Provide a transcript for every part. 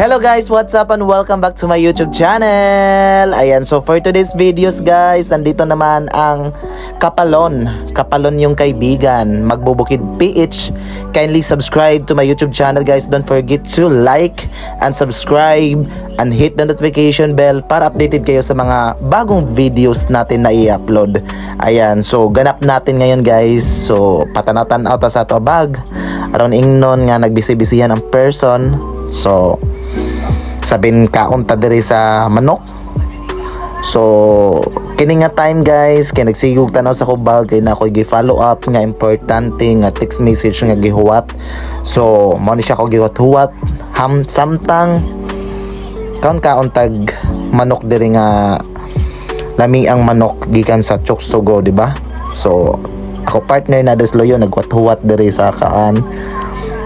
Hello guys, what's up and welcome back to my YouTube channel. Ayan, so for today's videos guys, nandito naman ang Kapalon yung kaibigan, Magbubukid PH. Kindly subscribe to my YouTube channel guys. Don't forget to like and subscribe and hit the notification bell para updated kayo sa mga bagong videos natin na i-upload. Ayan, so ganap natin ngayon guys. So patanatan out sa ato bag aron ingnon nga nagbisi-bisihan ang person. So sabin kaunta diri sa manok. So kini nga time guys, kay nagsigug tanaw sa kubag, kay na ako gi-follow up nga importante nga text message nga gihuwat. So mo ni siya ko gihuwat samtang kauntag manok diri nga lami ang manok gikan sa Choksogo, di ba? So ako partner na desloyo naghuwat-huwat diri sa kaan.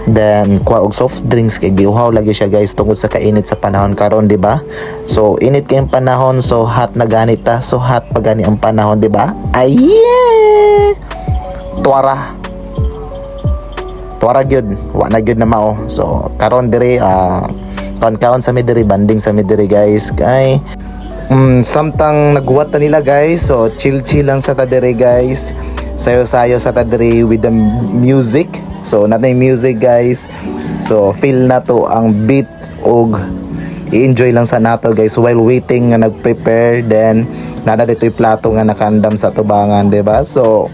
Then kuha og soft drinks kay giuhaw lagi siya guys tungod sa kainit sa panahon karon, di ba? So init kay ang panahon, so hot na ganit ta. So hot pa gani ang panahon, di ba? Ay yeah! Tuara gyud, wa na gyud na mao. So karon diri kaon sa midiri, banding sa midiri guys. Kay samtang naghuwat ta nila guys. So chill lang sa ta diri guys. Sayo-sayo sa ta diri with the music. So natay music guys. So feel na to ang beat og i-enjoy lang sa nato guys while waiting nga nag-prepare. Then nada dito'y plato nga nakandam sa tubangan, diba? So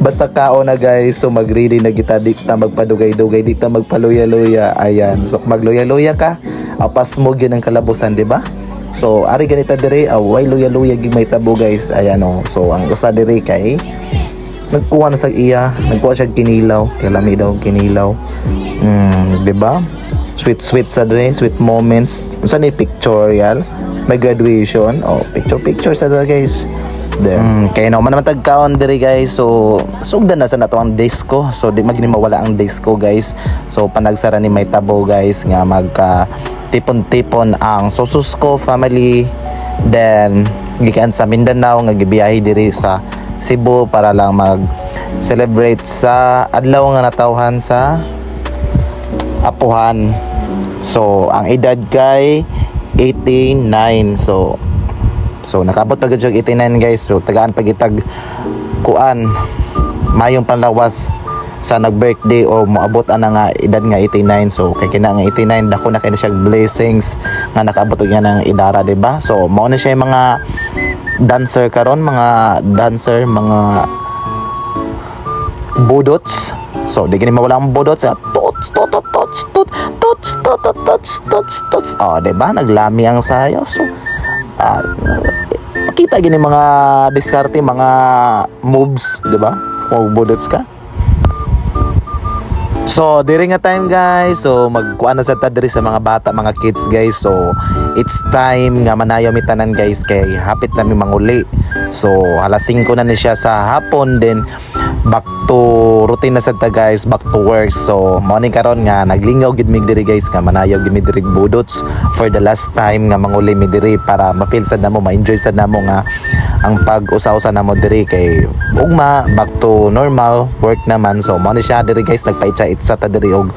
basta kao na guys. So mag-ready na kita, di ta magpadugay-dugay, di ta magpaluya-luya. Ayan, so magluya-luya ka, apas mo gyud ang kalabusan, diba? So ari ganita diri, way luya-luya gid may tabo guys. Ayan oh. So ang usa diri kay nagkuha na sa iya, nagkuha siya kinilaw, kay lami daw kinilaw. Diba? Sweet sa dre, sweet moments. Unsa ni pictorial? May graduation. Oh, picture sa dre guys. Then kay no man tagkaon diri guys. So sugdan na sa nato ang disco. So di magni mawala ang disco guys. So panagsara ni may tabo guys nga magka tipon-tipon ang Sosusko family. Then gikan sa Mindanao nga gibiyahe diri sa Cebu para lang mag-celebrate sa adlaw nga natawhan sa apuhan. So ang edad kay 89. So nakabot pa gud 89 guys. So tagaan pagitag kuan mayong panlawas sa nag-birthday o moabot ana nga edad nga 89. So kay kina nga 89 dako na kay siya blessings nga nakaabot nga ng idara, diba? So mao na siya mga dancer karon, mga budots. So di gani mawala ang budots sa tots. Oh, diba? Naglami ang sayo. So makita gini mga diskarte, mga moves, diba? Kung budots ka. So diri nga time guys, so magkuan na sa ta diri sa mga bata, mga kids guys. So it's time nga manayaw mi tanan guys kay hapit na mi manguli. So alas 5 na ni siya sa hapon, then back to routine na sa ta guys, back to work. So morning karon nga naglingaw gid mi diri guys, nga manayaw gid mi diri budots for the last time nga manguli mi diri para ma-feel sad namo, ma-enjoy sad namo nga ang pag-usa-usa namo diri kay ugma back to normal work naman. So mo ni siya diri guys, nagpaitsa sa ta diri og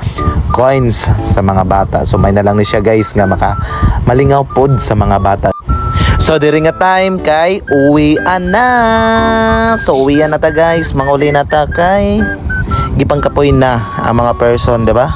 coins sa mga bata. So may na lang ni siya guys nga maka malingaw pod sa mga bata. So diri nga time kay uwian na. So uwian na ta guys, manguli na ta kay gipangkapoy na ang mga person, diba?